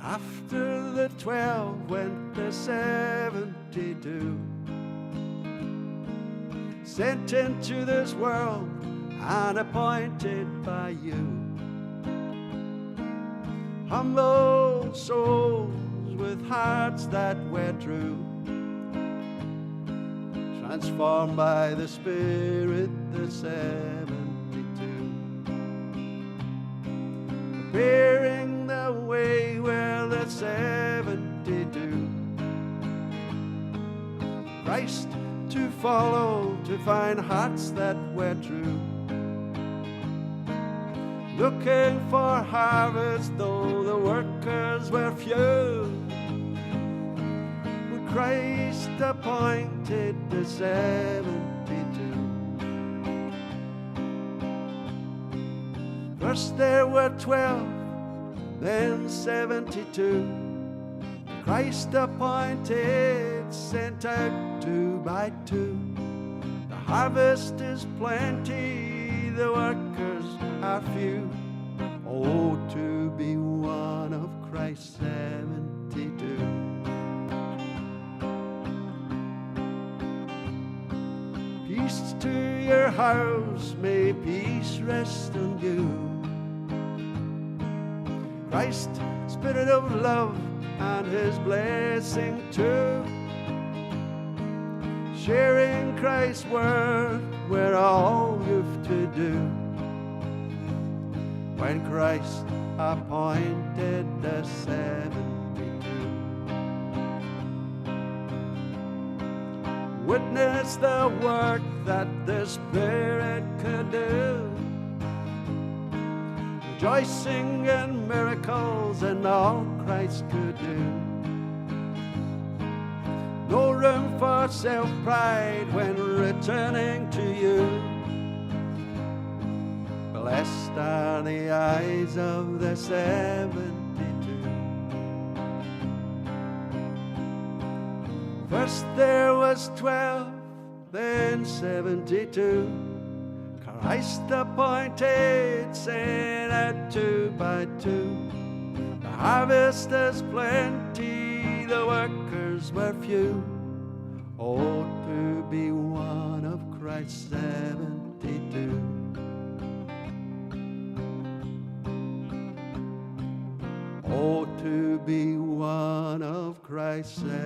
After the 12 went the 72, sent into this world and appointed by you. Humble souls with hearts that were true, transformed by the Spirit, the 72, preparing the way where the 72, Christ to follow, to find hearts that were true, looking for harvest though the workers were few. But Christ appointed the 72. First there were 12, then 72. Christ appointed, sent out 2 by 2. The harvest is plenty, the workers are few. Oh, to be one of Christ's 72. Peace to your house, may peace rest on you. Christ, Spirit of love, and His blessing too. Sharing Christ's word, we're all you've to do. When Christ appointed the 72, witness the work that the Spirit could do, rejoicing in miracles and all Christ could do. No room for self-pride when returning to you. Blessed are the eyes of the 72. First there was 12, then 72. Christ appointed, sent out 2 by 2. The harvest is plenty, the workers were few. Oh, to be one of Christ's 72. Oh, to be one of Christ's 72.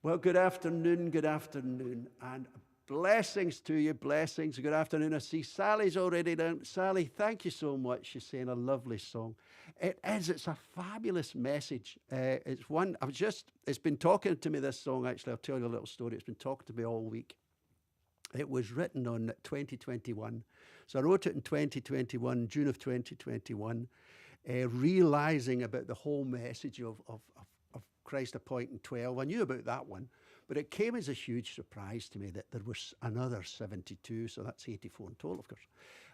Well, good afternoon, and blessings to you, blessings. Good afternoon. I see Sally's already down. Sally, thank you so much. She's saying a lovely song. It is. It's a fabulous message. It's one, it's been talking to me, this song, actually. I'll tell you a little story. It's been talking to me all week. It was written on 2021. So I wrote it in 2021, June of 2021, realizing about the whole message of Christ appointing 12. I knew about that one, but it came as a huge surprise to me that there was another 72, so that's 84 in total, of course.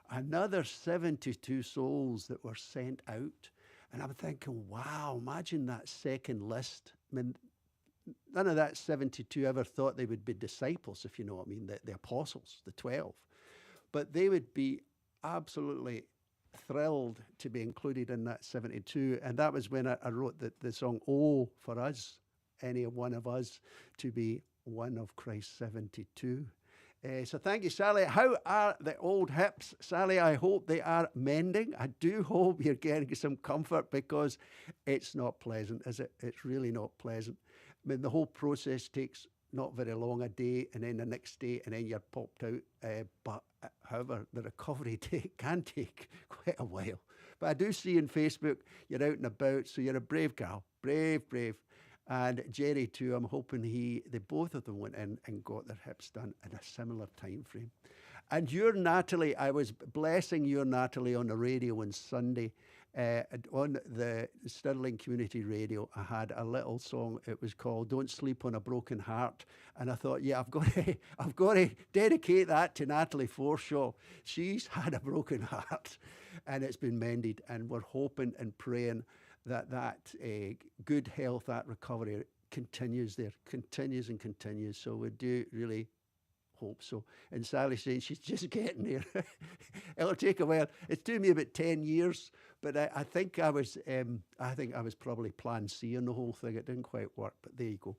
Another 72 souls that were sent out. And I'm thinking, wow, imagine that second list. I mean, none of that 72 ever thought they would be disciples, if you know what I mean, the apostles, the 12. But they would be absolutely thrilled to be included in that 72. And that was when I wrote the song, Oh, for us, any one of us, to be one of Christ's 72. So thank you, Sally. How are the old hips, Sally? I hope they are mending. I do hope you're getting some comfort, because it's not pleasant, is it? It's really not pleasant. I mean, the whole process takes not very long, a day, and then the next day, and then you're popped out. But however, the recovery can take quite a while. But I do see on Facebook you're out and about, so you're a brave gal, brave. And Jerry too, I'm hoping they both of them went in and got their hips done in a similar time frame. And your Natalie, I was blessing your Natalie on the radio on Sunday. On the Stirling Community Radio, I had a little song. It was called "Don't Sleep on a Broken Heart," and I thought, yeah, I've got to dedicate that to Natalie Forshaw. She's had a broken heart, and it's been mended. And we're hoping and praying that good health, that recovery continues. So we do really hope so. And Sally's saying she's just getting there. It'll take a while. It took me about 10 years, but I think I was probably plan C on the whole thing. It didn't quite work, but there you go.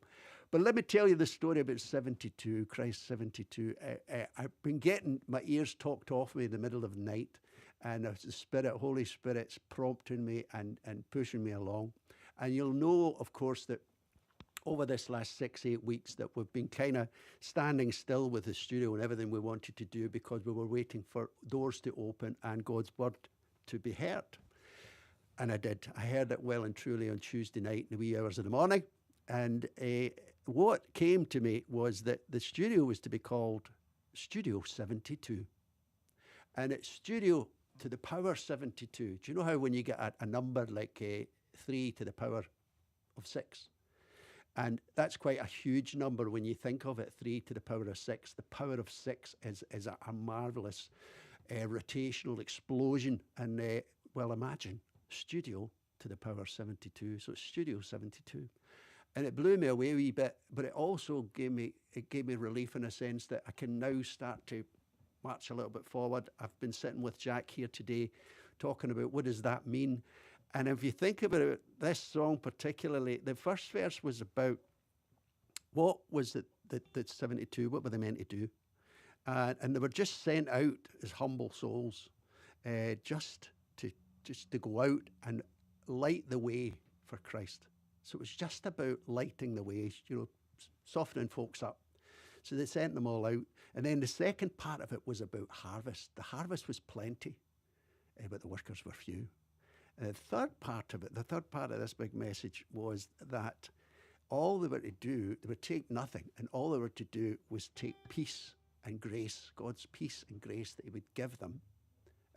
But let me tell you the story about 72, Christ 72. I've been getting my ears talked off me in the middle of the night, and the Holy Spirit's prompting me and pushing me along. And you'll know, of course, that over this last 6-8 weeks that we've been kind of standing still with the studio and everything we wanted to do because we were waiting for doors to open and God's word to be heard. And I did. I heard it well and truly on Tuesday night in the wee hours of the morning. And what came to me was that the studio was to be called Studio 72. And it's studio to the power 72. Do you know how when you get a number like 3 to the power of 6? And that's quite a huge number when you think of it, 3 to the power of 6. The power of 6 is a marvelous rotational explosion. And well, imagine studio to the power 72. So it's Studio 72. And it blew me away a wee bit, but it also gave me relief in a sense that I can now start to march a little bit forward. I've been sitting with Jack here today talking about what does that mean. And if you think about it, this song particularly, the first verse was about what was it that 72, what were they meant to do? And they were just sent out as humble souls, just to go out and light the way for Christ. So it was just about lighting the way, softening folks up. So they sent them all out. And then the second part of it was about harvest. The harvest was plenty, but the workers were few. And the third part of this big message was that all they were to do, they would take nothing, and all they were to do was take peace and grace, God's peace and grace that he would give them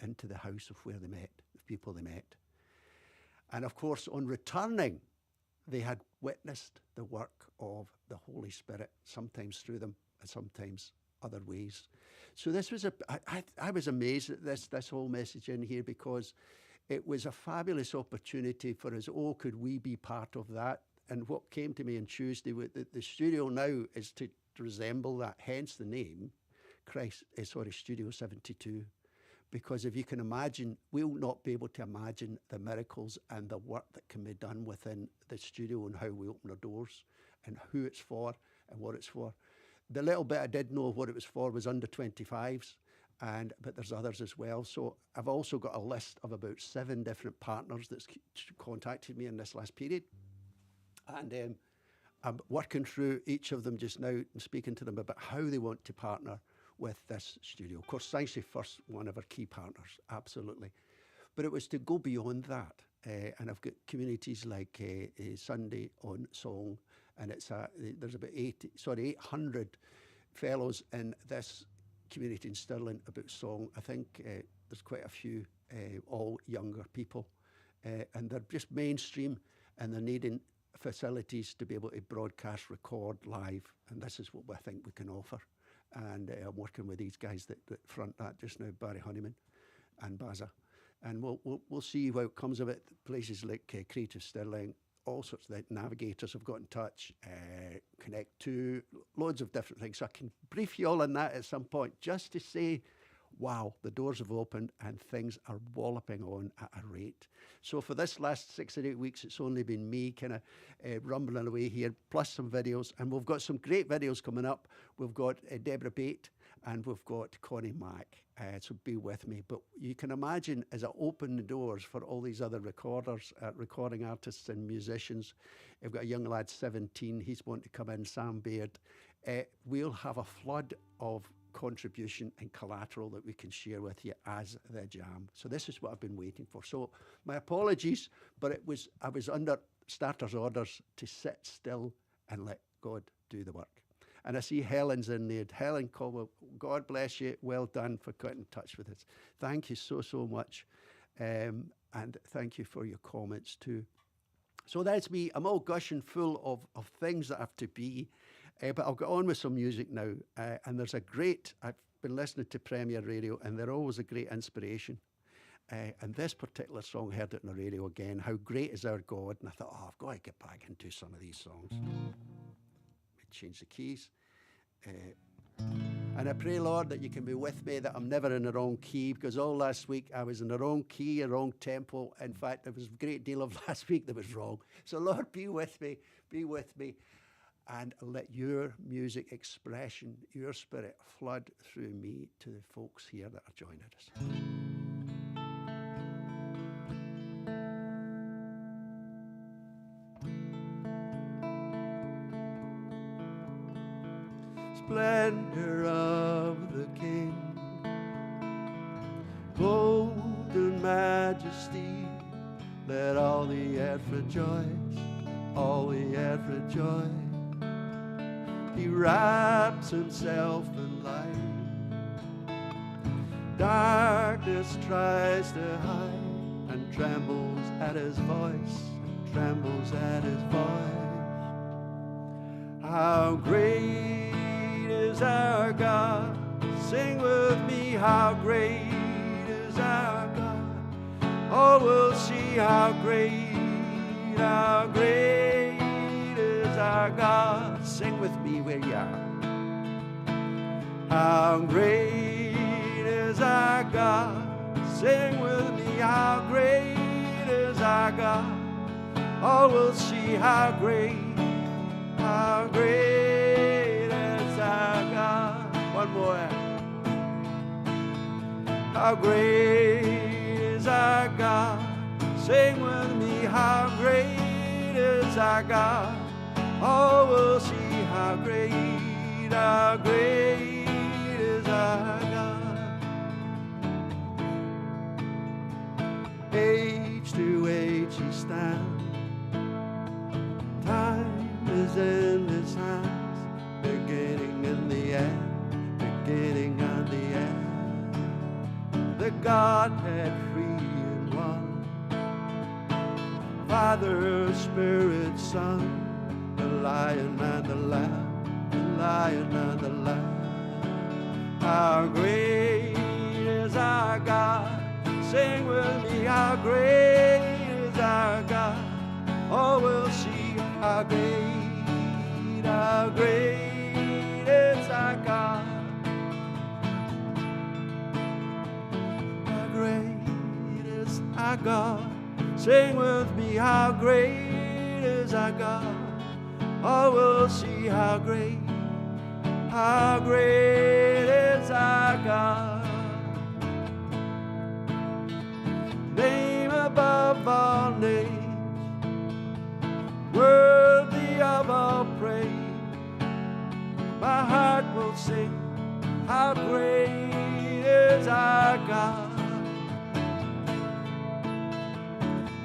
into the house of where they met, the people they met. And of course, on returning, they had witnessed the work of the Holy Spirit, sometimes through them and sometimes other ways. So this was I was amazed at this whole message in here because it was a fabulous opportunity for us. Oh, could we be part of that? And what came to me on Tuesday, with the studio now is to resemble that, hence the name, Studio 72. Because if you can imagine, we'll not be able to imagine the miracles and the work that can be done within the studio and how we open our doors and who it's for and what it's for. The little bit I did know of what it was for was under 25s, but there's others as well. So I've also got a list of about 7 different partners that's contacted me in this last period. And I'm working through each of them just now and speaking to them about how they want to partner with this studio. Of course, Science first, one of our key partners, absolutely. But it was to go beyond that. And I've got communities like Sunday on Song, and there's about 800 fellows in this community in Stirling about song. I think there's quite a few, all younger people, and they're just mainstream, and they're needing facilities to be able to broadcast, record live, and this is what I think we can offer. And I'm working with these guys that front that just now, Barry Honeyman and Baza. And we'll see how it comes of it. Places like Creative Stirling, all sorts of navigators have got in touch, Connect 2, loads of different things. So I can brief you all on that at some point just to say, wow, the doors have opened and things are walloping on at a rate. So for this last 6 or 8 weeks, it's only been me kind of rumbling away here, plus some videos. And we've got some great videos coming up. We've got Deborah Bate and we've got Connie Mack. So be with me. But you can imagine as I open the doors for all these other recorders, recording artists and musicians. I've got a young lad, 17. He's wanting to come in, Sam Baird. We'll have a flood of contribution and collateral that we can share with you as the jam. So this is what I've been waiting for. So my apologies, but I was under starter's orders to sit still and let God do the work. And I see Helen's in there. Helen Caldwell, God bless you. Well done for getting in touch with us. Thank you so much. And thank you for your comments too. So that's me. I'm all gushing full of things that have to be. But I'll get on with some music now. And there's I've been listening to Premier Radio, and they're always a great inspiration. And this particular song, heard it on the radio again, How Great Is Our God. And I thought, I've got to get back into some of these songs. Let me change the keys. And I pray, Lord, that you can be with me, that I'm never in the wrong key, because all last week I was in the wrong key, a wrong tempo. In fact, there was a great deal of last week that was wrong. So, Lord, be with me, and let your music expression, your spirit flood through me to the folks here that are joining us. Splendor of the King, golden majesty, let all the earth rejoice, all the earth rejoice. He wraps himself in light, darkness tries to hide, and trembles at his voice, trembles at his voice. How great is our God, sing with me, how great is our God. Oh, we'll see how great is our God. Sing with me where you are. How great is our God, sing with me, how great is our God. Oh, we'll see how great is our God. One more. How great is our God, sing with me, how great is our God. Oh, we'll see how great is our God. Age to age he stands, time is in his hands, beginning and the end, beginning and the end. The Godhead three in one, Father, Spirit, Son, the Lion and the Lamb, the Lion and the Lamb. How great is our God, sing with me, how great is our God. Oh, we'll see how great is our God. How great is our God, sing with me, how great is our God. Oh, we'll see how great is our God. Name above all names, worthy of all praise. My heart will sing, how great is our God.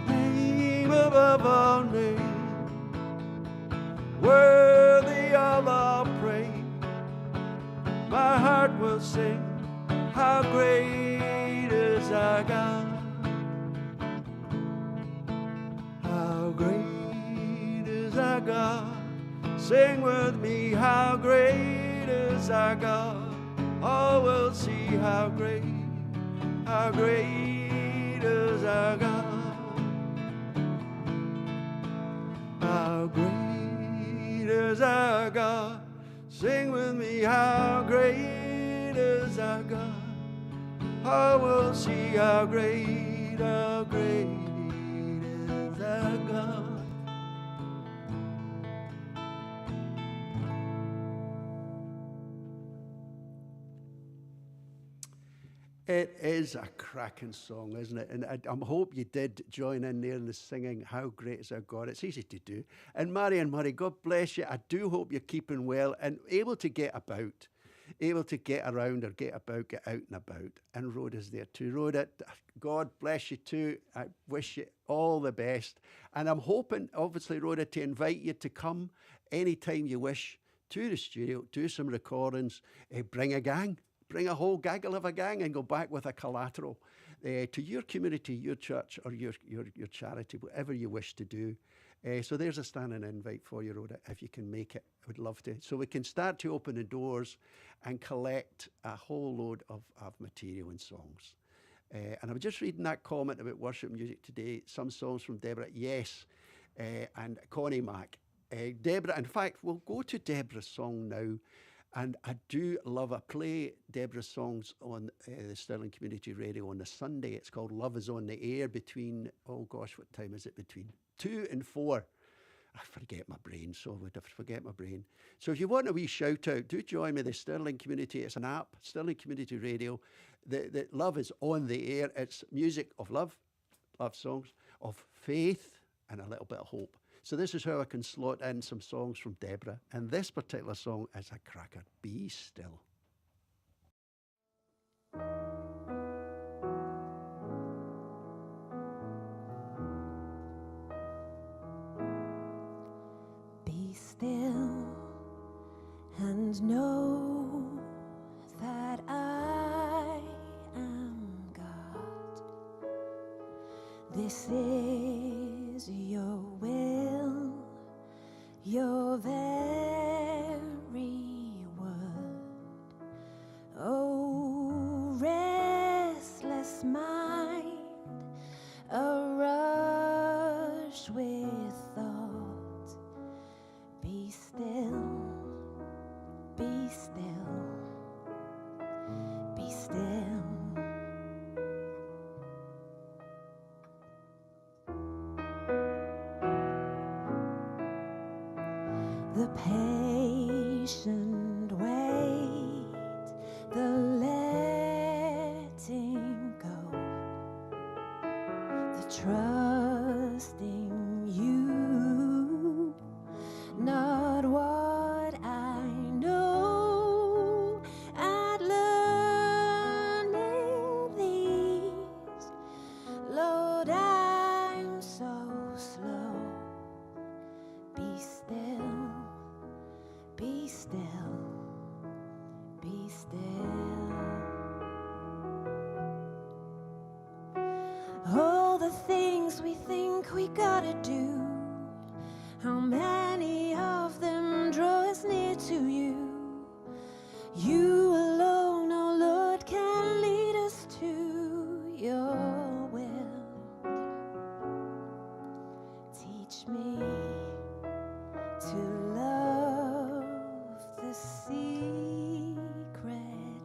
Name above all names, worthy of all praise. My heart will sing, how great is our God. How great is our God, sing with me, how great is our God. Oh, we'll see how great is our God. How great is our God, sing with me, how great is our God. Oh, we'll see how great is our God. It is a cracking song, isn't it? And I hope you did join in there in the singing, How Great Is Our God. It's easy to do. And Marion Murray, God bless you. I do hope you're keeping well and able to get about, able to get around or get about, get out and about. And Rhoda's there too. Rhoda, God bless you too. I wish you all the best. And I'm hoping, obviously, Rhoda, to invite you to come anytime you wish to the studio, do some recordings, bring a gang. Bring a whole gaggle of a gang and go back with a collateral to your community, your church, or your charity, whatever you wish to do. So there's a standing invite for you, Rhoda, if you can make it. I would love to. So we can start to open the doors and collect a whole load of material and songs. And I was just reading that comment about worship music today, some songs from Deborah, yes, and Connie Mack. Deborah, in fact, we'll go to Deborah's song now. And I do love, I play Deborah's songs on the Stirling Community Radio on a Sunday. It's called Love is on the Air between, oh gosh, what time is it? Between 2 and 4. I forget my brain, so I would have forget my brain. So if you want a wee shout out, do join me, the Stirling Community. It's an app, Stirling Community Radio. The Love is on the Air. It's music of love songs, of faith, and a little bit of hope. So this is how I can slot in some songs from Deborah. And this particular song is a cracker, Be Still. Be still and know that I am God. This is your will, your very word. Oh, restless mind, arush with thought. Be still, be still, be still. The patient wait, the letting go, the trusting you, not what I know, and learning these. Lord, I'm so slow. Be still, be still, be still. All the things we think we gotta do, how many of them draw us near to you? You alone, oh Lord, can lead us to your will. Teach me to love the secret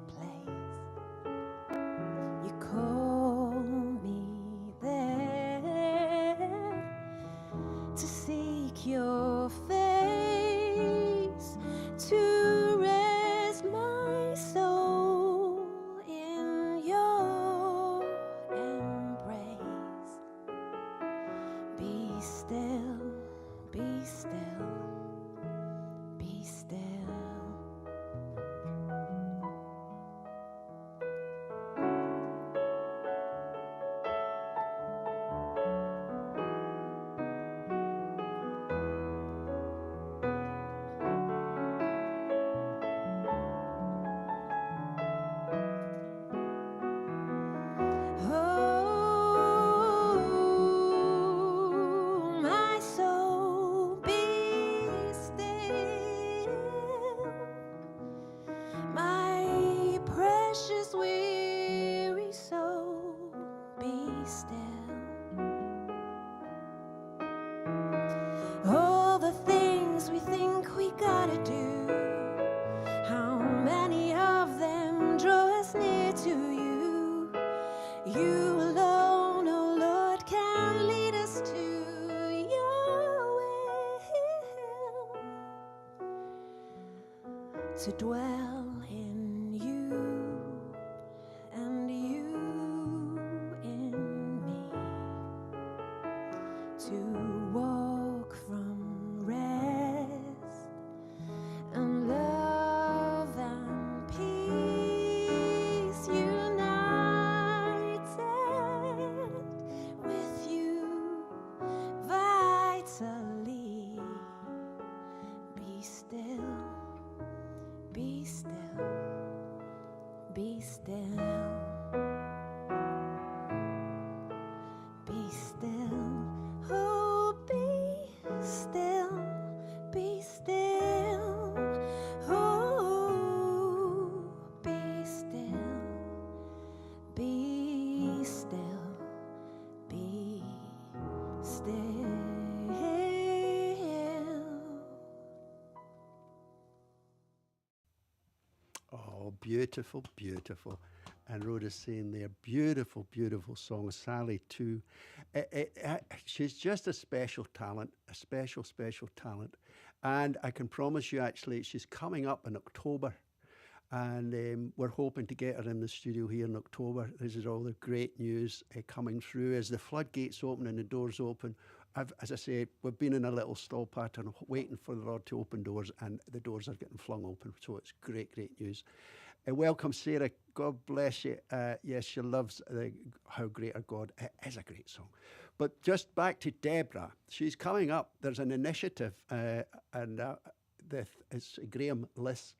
place. You call me there to seek your face, to rest my soul in your embrace. Be still, be still, be still. Oh, my soul, be still. My precious weary soul, be still. All the things we think we gotta do, how many of them draw us near to you? You alone, oh Lord, can lead us to your will, to dwell in you and you in me, to walk from rest and love and peace, united with you vitally. Be still, be still, be still, be still. Oh, be still, be still. Oh, be still, be still, be still. beautiful, beautiful. And Rhoda's saying there, beautiful, beautiful song. Sally too. She's just a special talent, a special, special talent. And I can promise you, actually, she's coming up in October. And we're hoping to get her in the studio here in October. This is all the great news coming through as the floodgates open and the doors open. As I say, we've been in a little stall pattern waiting for the Lord to open doors, and the doors are getting flung open. So it's great, great news. Welcome, Sarah. God bless you. Yes, she loves How Great Our God. It is a great song. But just back to Deborah. She's coming up. There's an initiative, and it's Graham Liss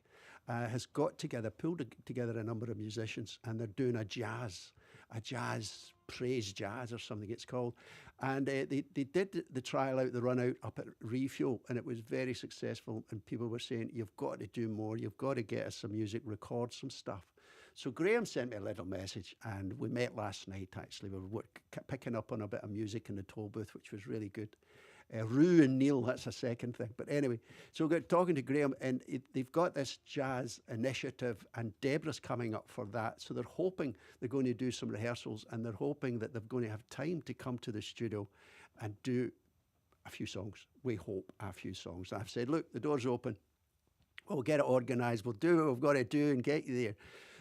has got together, pulled together a number of musicians, and they're doing a jazz praise jazz or something it's called. And they did the trial out, the run out up at Refuel, and it was very successful. And people were saying, you've got to do more. You've got to get us some music, record some stuff. So Graham sent me a little message, and we met last night, actually. We were picking up on a bit of music in the toll booth, which was really good. Rue and Neil, that's a second thing. But anyway, so we got talking to Graham, and they've got this jazz initiative, and Deborah's coming up for that. So they're hoping they're going to do some rehearsals, and they're hoping that they're going to have time to come to the studio and do a few songs. We hope a few songs. I've said, look, the door's open. We'll get it organised. We'll do what we've got to do and get you there.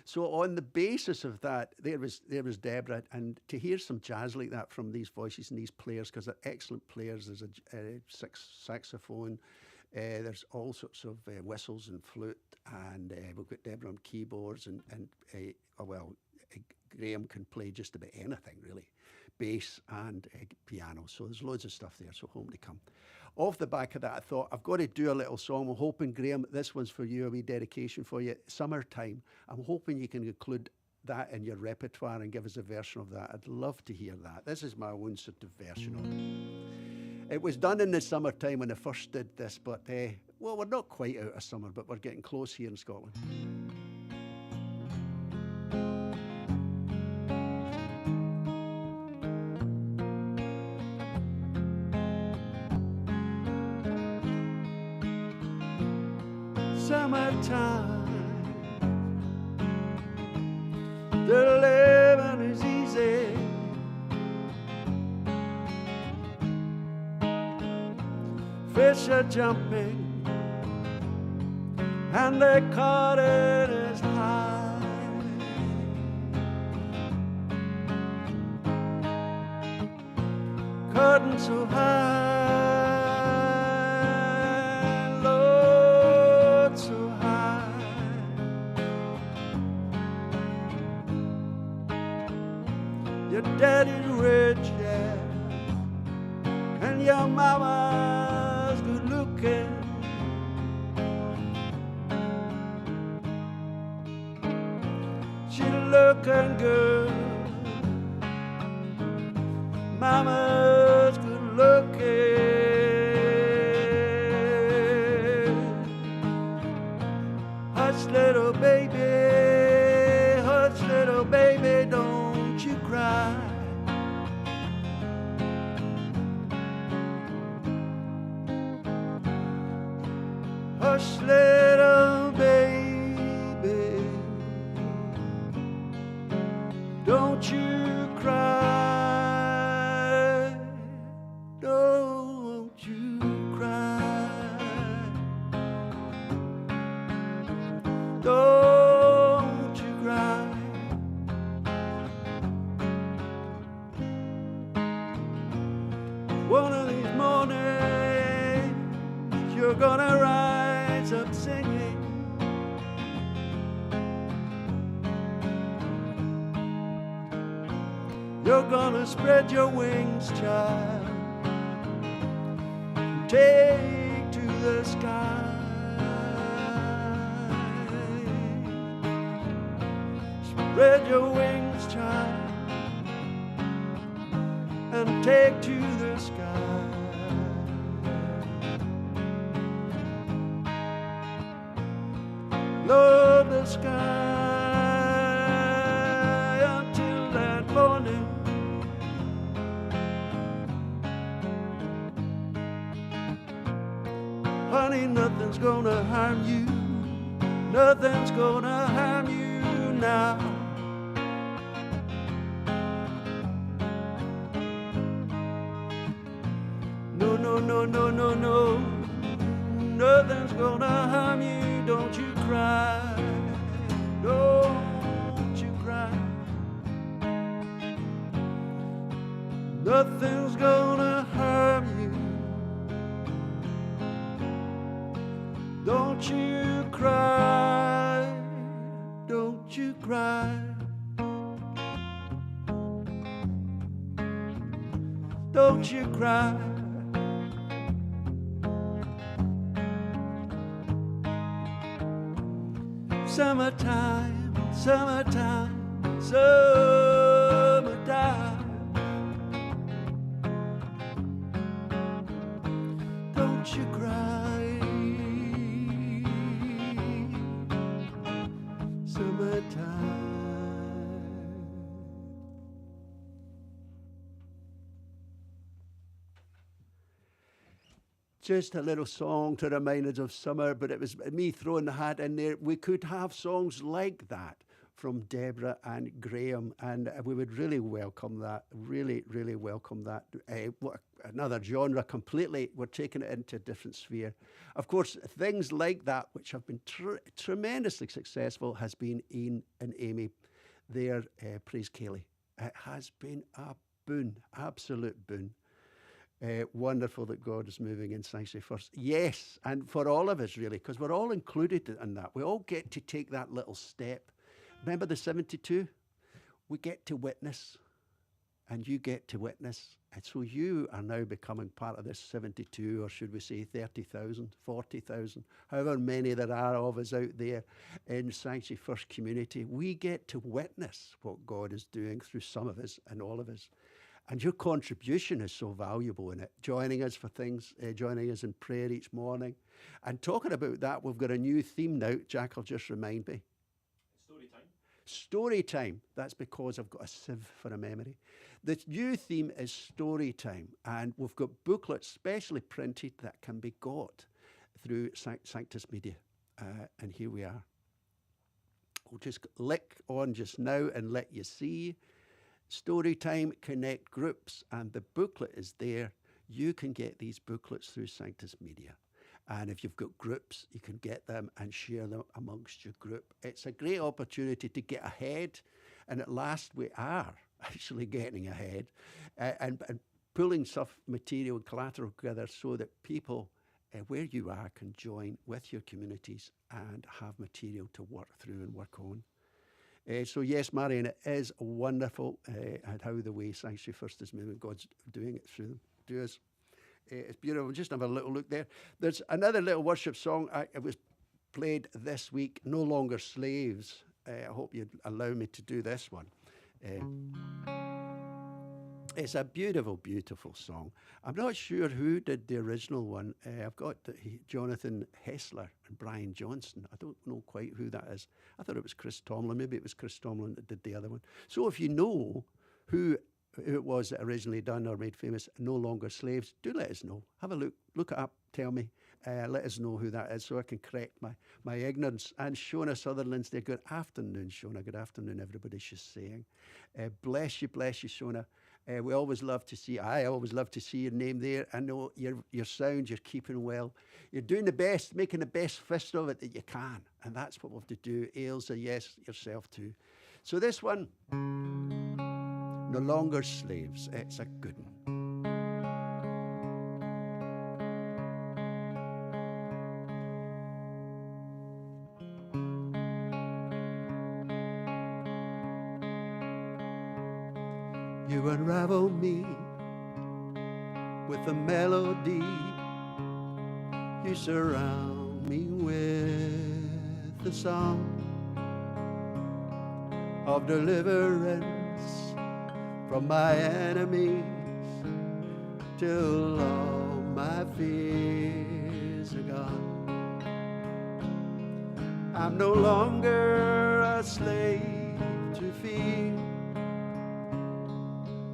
So on the basis of that, there was Deborah, and to hear some jazz like that from these voices and these players, because they're excellent players. There's a saxophone, there's all sorts of whistles and flute, and we've got Deborah on keyboards, and Graham can play just about anything really, bass and piano. So there's loads of stuff there. So home to come. Off the back of that, I thought, I've got to do a little song. I'm hoping, Graham, this one's for you, a wee dedication for you. Summertime. I'm hoping you can include that in your repertoire and give us a version of that. I'd love to hear that. This is my own sort of version of it. It was done in the summertime when I first did this, but, we're not quite out of summer, but we're getting close here in Scotland. Summertime, the living is easy. Fish are jumping, and the cotton is high. Cotton so high. Your daddy's rich, yeah, and your mama's good looking. She's looking good. Mama's good looking. Hush, little baby, hush, little baby, don't you cry. Hush, little baby, don't you cry. Don't you cry. Don't you cry. One of these mornings you're gonna rise up singing. You're gonna spread your wings, child, and take to the sky. Spread your wings, child, and take to the sky. Love the sky until that morning. Honey, nothing's gonna harm you. Nothing's gonna harm you now. No, no, no, no, no, no. Nothing's gonna harm you. Don't you cry. Don't you cry. Nothing's gonna harm you. Don't you cry. Don't you cry. Don't you cry. Summertime, summertime, summertime. Don't you cry. Summertime. Just a little song to remind us of summer, but it was me throwing the hat in there. We could have songs like that from Deborah and Graham, and we would really welcome that, really, really welcome that. Another genre completely, we're taking it into a different sphere. Of course, things like that, which have been tremendously successful, has been Ian and Amy, their Praise Kelly. It has been a boon, absolute boon. Wonderful that God is moving in Sanctuary First. Yes, and for all of us, really, because we're all included in that. We all get to take that little step. Remember the 72? We get to witness, and you get to witness. And so you are now becoming part of this 72, or should we say 30,000, 40,000, however many there are of us out there in Sanctuary First community. We get to witness what God is doing through some of us and all of us. And your contribution is so valuable in it. Joining us for things, joining us in prayer each morning. And talking about that, we've got a new theme now. Jack will just remind me. Story time. Story time. That's because I've got a sieve for a memory. The new theme is story time. And we've got booklets specially printed that can be got through Sanctus Media. And here we are. We'll just click on just now and let you see. Storytime Connect groups, and the booklet is there. You can get these booklets through Sanctus Media. And if you've got groups, you can get them and share them amongst your group. It's a great opportunity to get ahead. And at last we are actually getting ahead and pulling stuff, material, collateral together so that people where you are can join with your communities and have material to work through and work on. So yes, Marion, it is wonderful at how the way Sanctuary First is moving. God's doing it through them, through us. It's beautiful. Just have a little look there. There's another little worship song. It was played this week, No Longer Slaves. I hope you'd allow me to do this one. It's a beautiful, beautiful song. I'm not sure who did the original one. I've got Jonathan Hessler and Brian Johnson. I don't know quite who that is. I thought it was Chris Tomlin. Maybe it was Chris Tomlin that did the other one. So if you know who it was that originally done or made famous No Longer Slaves, do let us know. Have a look it up, tell me. Let us know who that is so I can correct my ignorance. And Shona Sutherland's there. Good afternoon, Shona. Good afternoon, everybody, she's saying. Bless you, Shona. I always love to see your name there. I know your sound, you're keeping well. You're doing the best, making the best fist of it that you can. And that's what we have to do. Ailsa, yes, yourself too. So this one, No Longer Slaves. It's a good one. You unravel me with a melody. You surround me with a song of deliverance from my enemies till all my fears are gone. I'm no longer a slave to fear.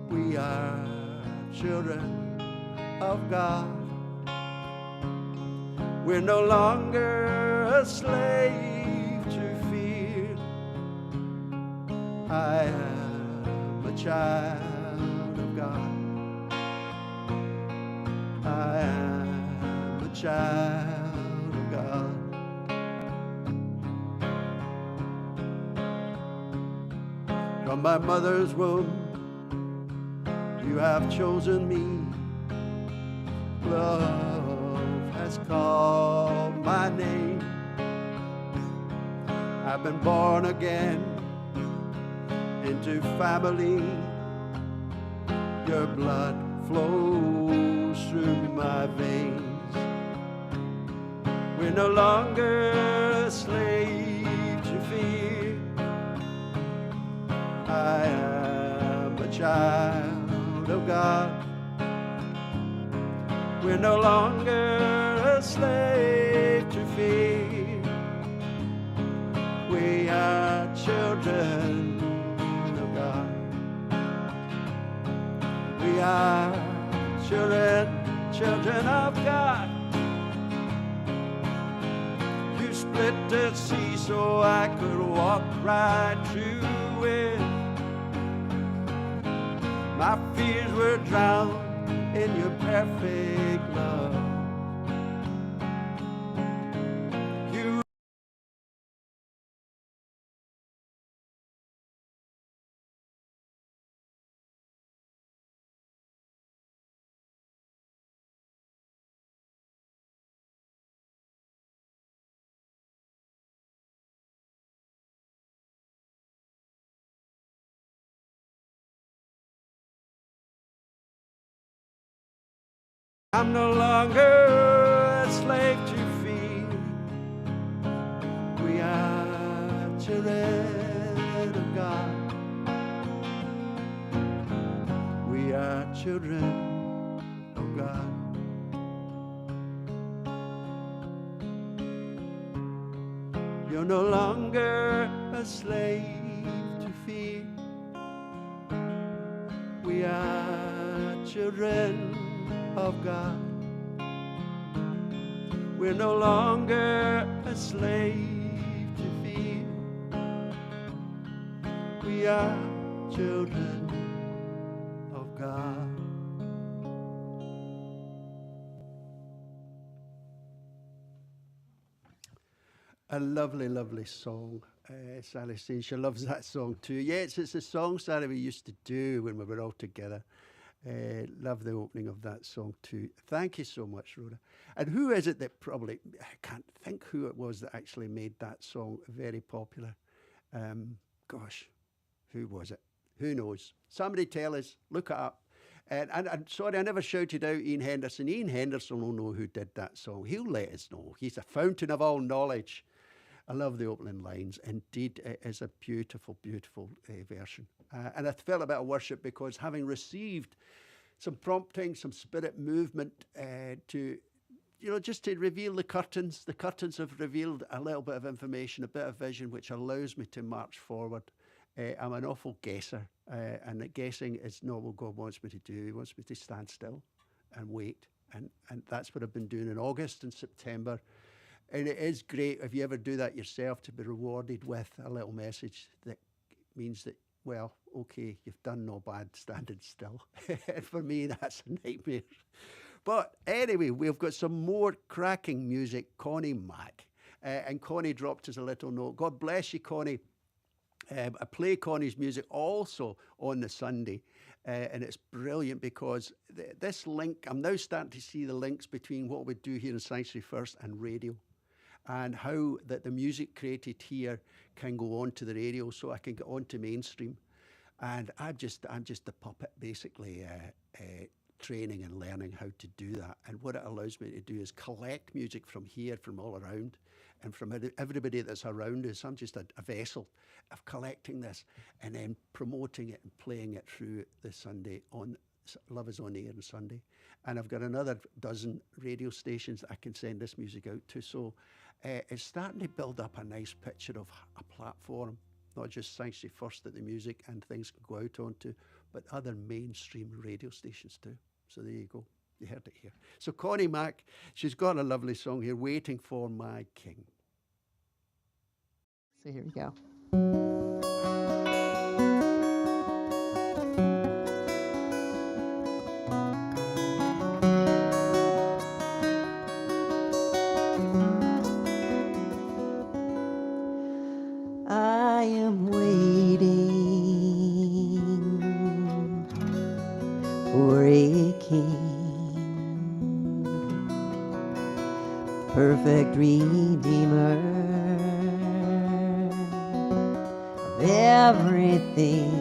We are children of God. We're no longer a slave I am a child of God. I am a child of God. From my mother's womb, you have chosen me. Love has called my name. I've been born again into family. Your blood flows through my veins. We're no longer a slave to fear. I am a child of God. We're no longer a slave to fear. We are children of God. We are children of God. You split the sea so I could walk right through it. My fears were drowned in your perfect love. You I'm no longer a slave to fear. We are children of God. We are children of God. You're no longer a slave to fear. We are children of God. We're no longer a slave to fear. We are children of God. A lovely, lovely song. Sally says she loves that song too. Yes, it's a song, Sally, we used to do when we were all together. Love the opening of that song too. Thank you so much, Rhoda. And who is it that probably, I can't think who it was that actually made that song very popular. Gosh, who was it? Who knows? Somebody tell us, look it up. And sorry, I never shouted out Ian Henderson. Ian Henderson will know who did that song. He'll let us know. He's a fountain of all knowledge. I love the opening lines. Indeed, it is a beautiful, beautiful version. And I felt a bit of worship because having received some prompting, some spirit movement to, just to reveal the curtains have revealed a little bit of information, a bit of vision, which allows me to march forward. I'm an awful guesser, and guessing is not what God wants me to do. He wants me to stand still and wait. And that's what I've been doing in August and September. And it is great if you ever do that yourself to be rewarded with a little message that means that, well, okay, you've done no bad standing still. And for me, that's a nightmare. But anyway, we've got some more cracking music. Connie Mack. And Connie dropped us a little note. God bless you, Connie. I play Connie's music also on the Sunday. And it's brilliant because this link, I'm now starting to see the links between what we do here in Sanctuary First and radio, and how that the music created here can go on to the radio, so I can get on to mainstream. And I'm just the puppet, basically, training and learning how to do that. And what it allows me to do is collect music from here, from all around, and from everybody that's around us. I'm just a vessel of collecting this and then promoting it and playing it through the Sunday on Love is on Air on Sunday. And I've got another dozen radio stations that I can send this music out to. So it's starting to build up a nice picture of a platform, not just Sanctuary First that the music and things can go out onto, but other mainstream radio stations too. So there you go. You heard it here. So Connie Mack, she's got a lovely song here, Waiting for My King. So here we go. perfect Redeemer of everything.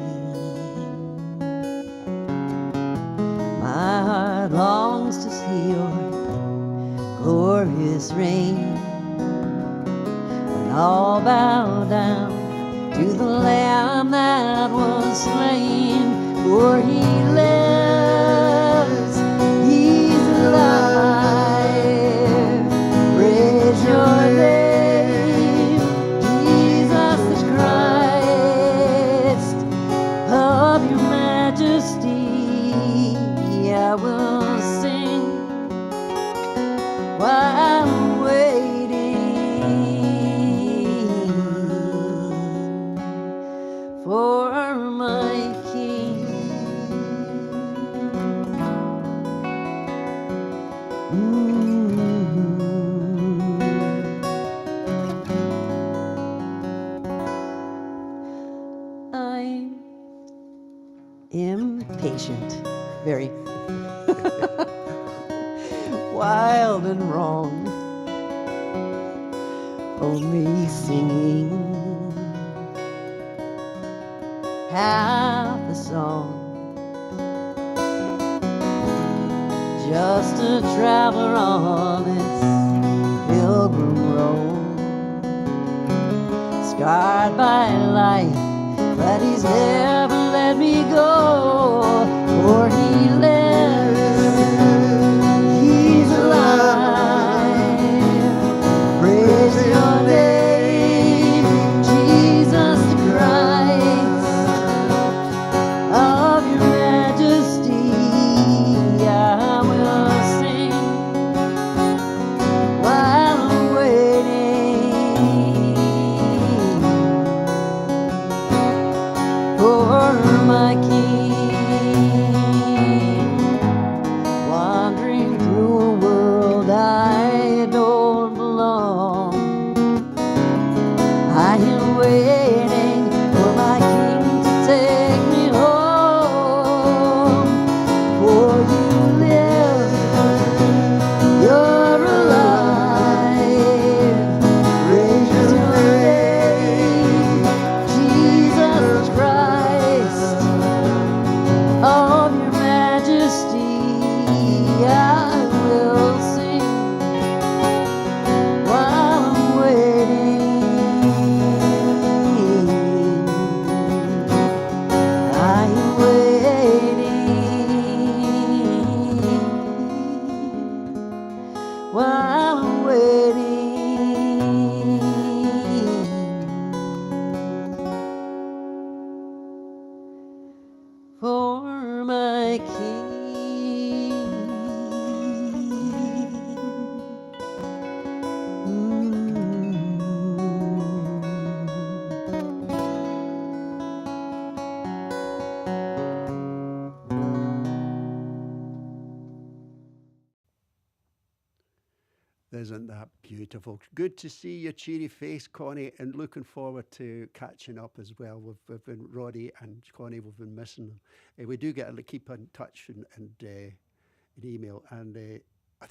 My heart longs to see your glorious reign, when all bow down to the Lamb that was slain. For he lives, he's alive. Praise your name, Jesus the Christ. Of your majesty I will sing while I'm waiting for my King. I'm impatient, very wild and wrong, only singing half the song, just a traveler on this pilgrim road, scarred by life, but he's never let me go. For he lives, he's alive. Praise your name, Jesus the Christ. Of your majesty I will sing while I'm waiting for my King. Wandering through a world I don't belong, I am waiting for my King to take me home. For you live, you're alive. Praise your name, Jesus Christ. Of your majesty I will sing while I'm waiting. I am waiting while I'm waiting for my King. Isn't that beautiful? Good to see your cheery face, Connie, and looking forward to catching up as well. We've been Roddy and Connie. We've been missing them. We do get to keep in touch and an email. And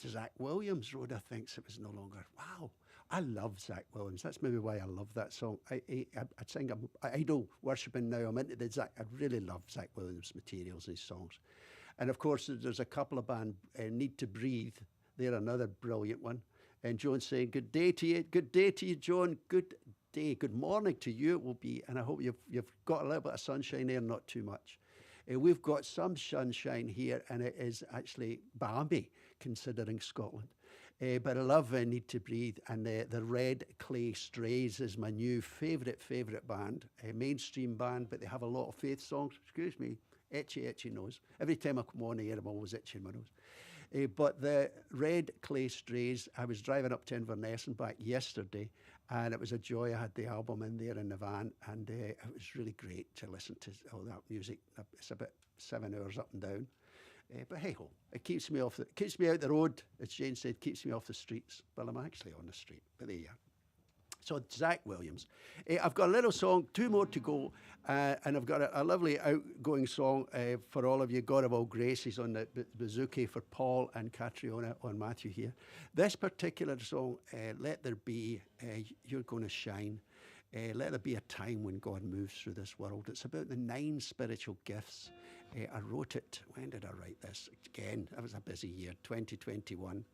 Zach Williams, Rhoda thinks it was no longer. Wow, I love Zach Williams. That's maybe why I love that song. I sing. I'm idol worshiping now. I'm into the Zach. I really love Zach Williams' materials and his songs. And of course, there's a couple of bands. Need to Breathe. They're another brilliant one. And Joan's saying, good day to you. Good day to you, Joan. Good day. Good morning to you it will be. And I hope you've got a little bit of sunshine there, not too much. We've got some sunshine here, and it is actually balmy, considering Scotland. But I love Need to Breathe. And the Red Clay Strays is my new favourite band. A mainstream band, but they have a lot of faith songs. Excuse me. Itchy nose. Every time I come on here, I'm always itching my nose. But the Red Clay Strays, I was driving up to Inverness and back yesterday, and it was a joy. I had the album in there in the van, and it was really great to listen to all that music. It's about 7 hours up and down. But hey ho, it keeps me out the road, as Jane said, keeps me off the streets. Well, I'm actually on the street, but there you are. So Zach Williams. I've got a little song, 2 more to go, and I've got a lovely outgoing song for all of you. God of all graces on the bouzouki for Paul and Catriona on Matthew here. This particular song, Let There Be, You're Going to Shine. Let there be a time when God moves through this world. It's about the 9 spiritual gifts. I wrote it, when did I write this? Again, it was a busy year, 2021.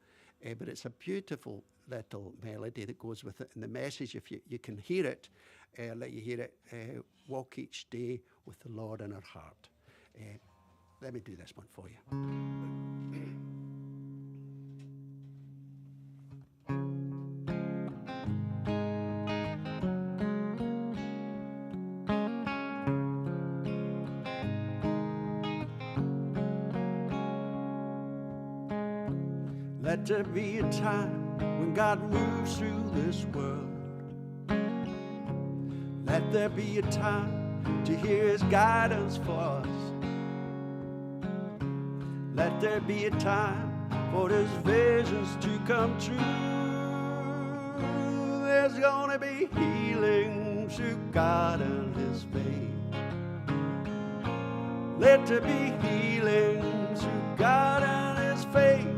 But it's a beautiful little melody that goes with it. And the message, if you can hear it, let you hear it, walk each day with the Lord in our heart. Let me do this one for you. Let there be a time when God moves through this world. Let there be a time to hear His guidance for us. Let there be a time for His visions to come true. There's gonna be healing through God and His faith. Let there be healing through God and His faith.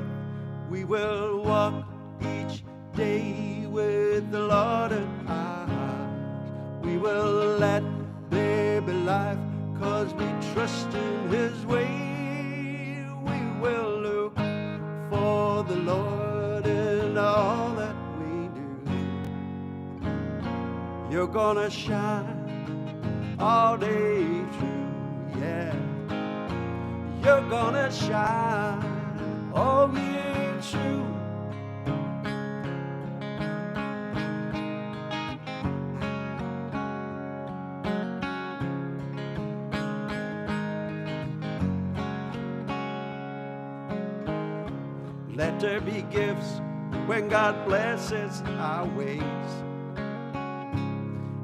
We will walk each day with the Lord in our hearts. We will let there be life, 'cause we trust in His way. We will look for the Lord in all that we do. You're gonna shine all day through, yeah. You're gonna shine all year true. Let there be gifts when God blesses our ways.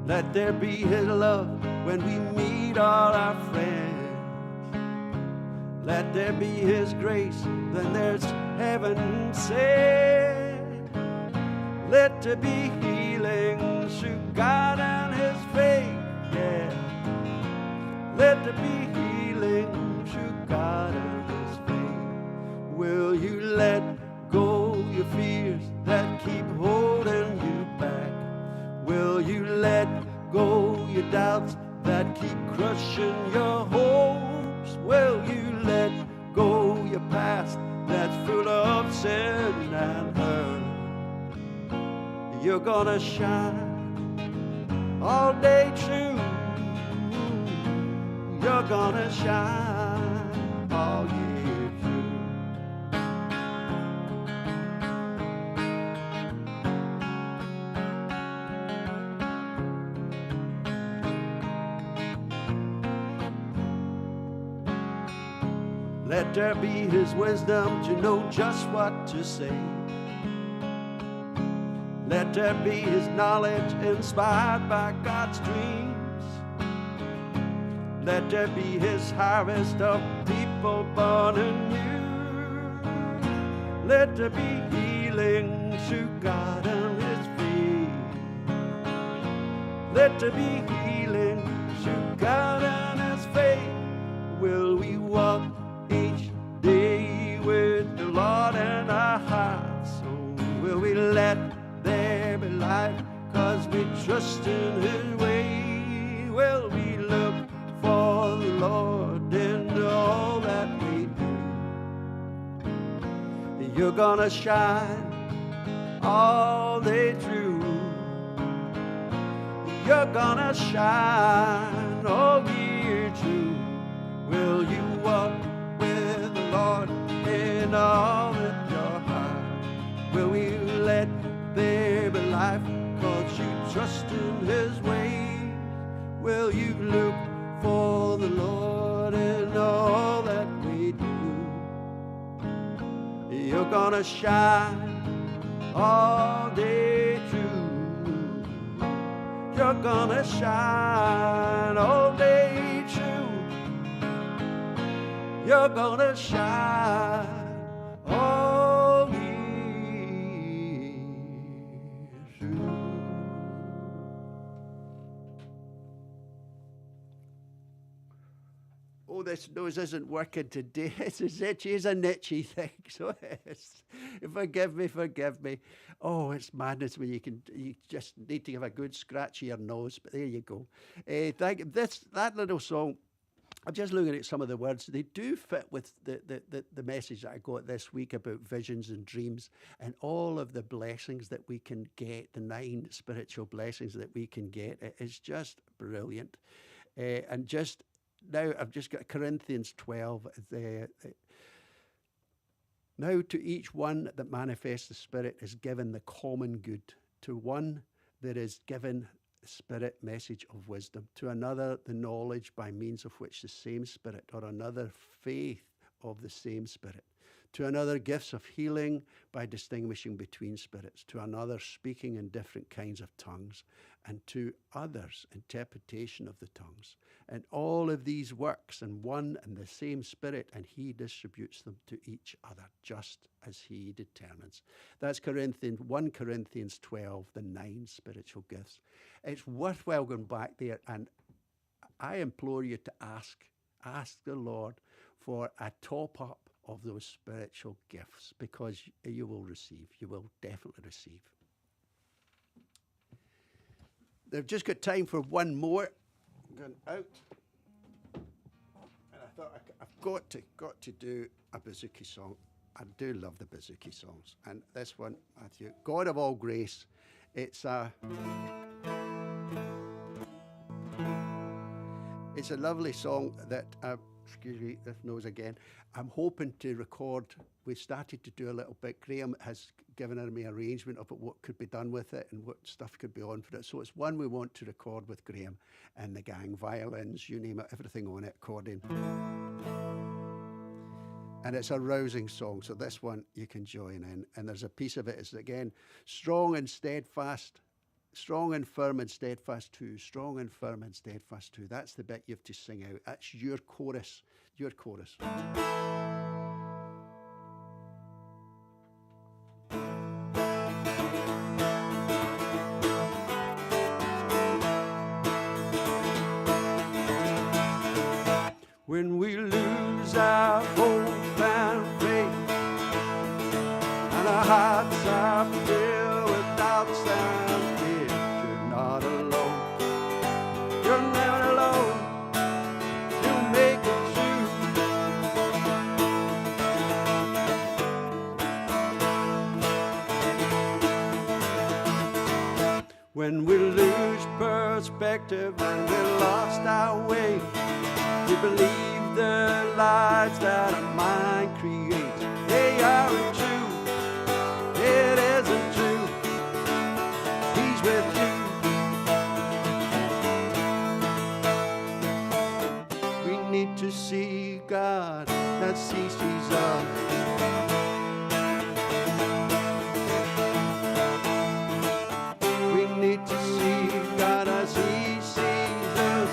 Let there be His love when we meet all our friends. Let there be His grace, then there's heaven sent. Let there be healing through God and His faith, yeah. Let there be healing through God and His faith. Will you let go your fears that keep holding you back? Will you let go your doubts that keep crushing your hopes? Will you let go your past that's full of sin and hurt? You're gonna shine all day through. You're gonna shine all year through. Let there be His wisdom to know just what to say. Let there be His knowledge inspired by God's dreams. Let there be His harvest of people born anew. Let there be healing through God and His faith. Let there be healing through God and His faith. Will we walk each day with the Lord in our hearts? So will we let there be life, 'cause we trust in His way? Will we look for the Lord in all that we do? You're gonna shine all day through. You're gonna shine all year through. Will you walk with the Lord in all of your heart? Will we let there be life, 'cause you trust in His ways? Will you look for the Lord in all that we do? You're gonna shine all day through. You're gonna shine all day through. You're gonna shine all year through. this nose isn't working today. It's as itchy as a nitchy thing. So forgive me. Oh, it's madness when you just need to give a good scratch of your nose. But there you go. That little song, I'm just looking at some of the words. They do fit with the message that I got this week about visions and dreams and all of the blessings that we can get, the 9 spiritual blessings that we can get. It is just brilliant. And just now, I've just got Corinthians 12. Now to each one that manifests the Spirit is given the common good. To one there is given the Spirit message of wisdom. To another the knowledge by means of which the same Spirit, or another faith of the same Spirit. To another gifts of healing by distinguishing between spirits. To another speaking in different kinds of tongues. And to others interpretation of the tongues. And all of these works in one and the same Spirit, and he distributes them to each other, just as he determines. That's 1 Corinthians 12, the 9 spiritual gifts. It's worthwhile going back there, and I implore you to ask the Lord for a top-up of those spiritual gifts, because you will definitely receive. They've just got time for one more. I'm going out. And I thought I've got to do a Bouzouki song. I do love the Bouzouki songs. And this one, Matthew, God of All Grace. It's a lovely song that, excuse me, this nose again. I'm hoping to record. We started to do a little bit. Graham has given me an arrangement of what could be done with it and what stuff could be on for it. So it's one we want to record with Graham and the gang. Violins, you name it, everything on it, accordion. And it's a rousing song, so this one you can join in. And there's a piece of it is, again, strong and steadfast, strong and firm and steadfast too, strong and firm and steadfast too. That's the bit you have to sing out. That's your chorus, your chorus. When we lose our hope and faith, and our hearts are filled with doubts and fears, you're not alone. You're never alone. You'll make it through. When we lose perspective and we lost our way, we believe the lies that our mind creates. They aren't true. It isn't true. He's with you. We need to see God as He sees us. We need to see God as He sees us.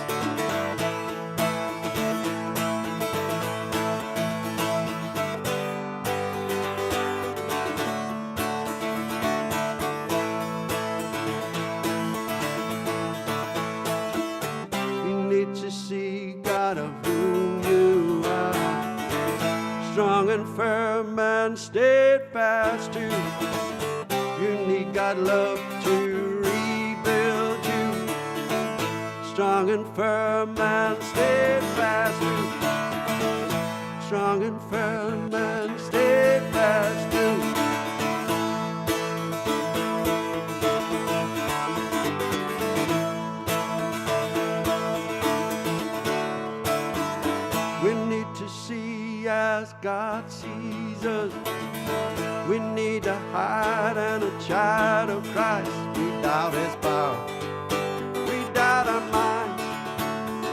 Strong and firm and steadfast too. You need God love to rebuild you. Strong and firm and steadfast too. Strong and firm and steadfast too. We need to see as God sees us. We need a heart and a child of Christ. We doubt His power. We doubt our minds.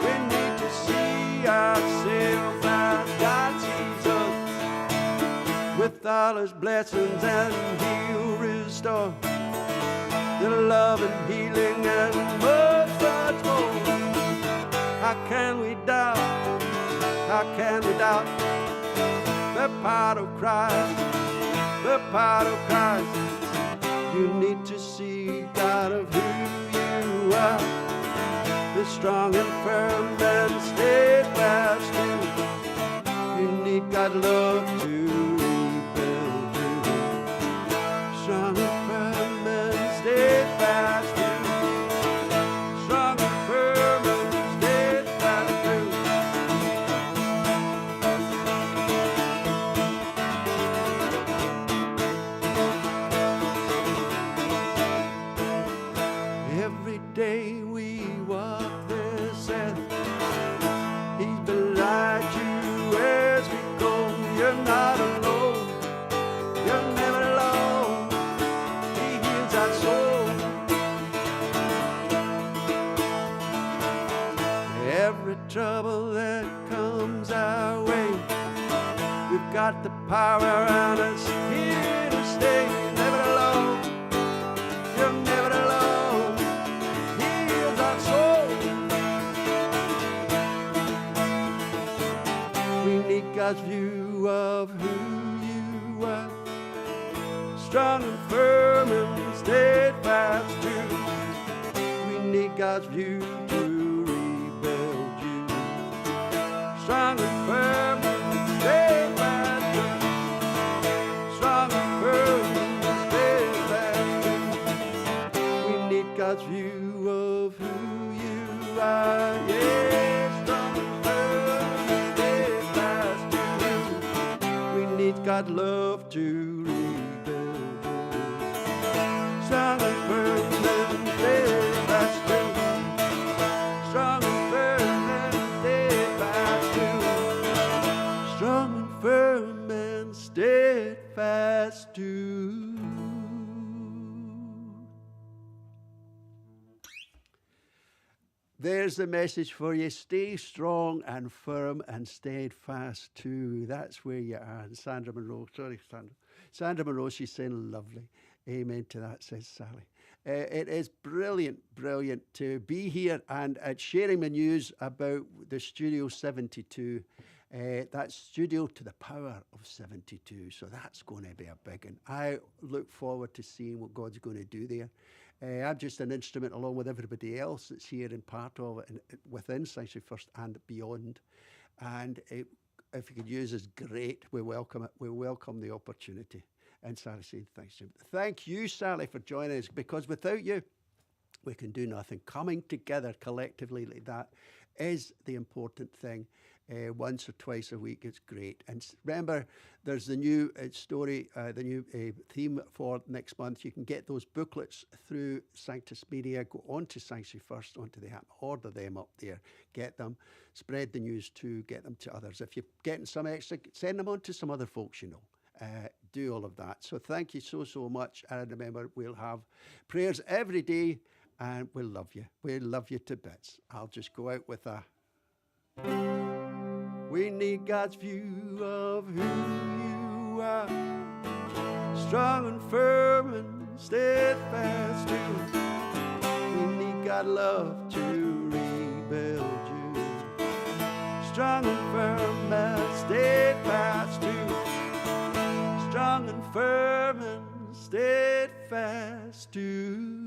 We need to see ourselves as God sees us. With all His blessings, and He'll restore the love and healing and much more. How can we doubt? How can we doubt the power of Christ? The power of Christ. You need to see God of who you are. The strong and firm and steadfast. need God's love to rebuild you. Strong and firm and steadfast too. Strong and firm and steadfast too. Every day we walk this earth, He's beside you as we go. You're not alone. You're never alone. He heals our soul. Every trouble that comes our way, we've got the power on us here to stay. Never alone. You're never alone. He heals our soul. We need God's view of who you are. Strong and firm and steadfast too. We need God's view to rebuild you. Strong and firm and steadfast too. Strong and firm and steadfast too. We need God's view of who you are. Yeah, strong and firm and steadfast too. We need God's love to rebuild you. Strong and firm and steadfast too. Strong and firm and steadfast too. Strong and firm and steadfast too. There's the message for you. Stay strong and firm and steadfast too. That's where you are. And Sandra Monroe, Sandra Monroe, she's saying lovely. Amen to that, says Sally. It is brilliant to be here and sharing the news about the Studio 72. That's Studio to the Power of 72. So that's going to be a big one. I look forward to seeing what God's going to do there. I'm just an instrument along with everybody else that's here and part of it and within Sanctuary First and beyond. And if you could use us, great. We welcome it. We welcome the opportunity. And Sally said, thanks, Jim. Thank you, Sally, for joining us, because without you, we can do nothing. Coming together collectively like that is the important thing. Once or twice a week, it's great. And remember, there's the new story, the new theme for next month. You can get those booklets through Sanctus Media. Go on to Sanctuary First, onto the app, order them up there, get them, spread the news too, get them to others. If you're getting some extra, send them on to some other folks you know. Do all of that. So thank you so much. And remember, we'll have prayers every day, and we'll love you. We'll love you to bits. I'll just go out with a... We need God's view of who you are. Strong and firm and steadfast too. We need God's love to rebuild you. Strong and firm and steadfast too. Strong and firm and steadfast too.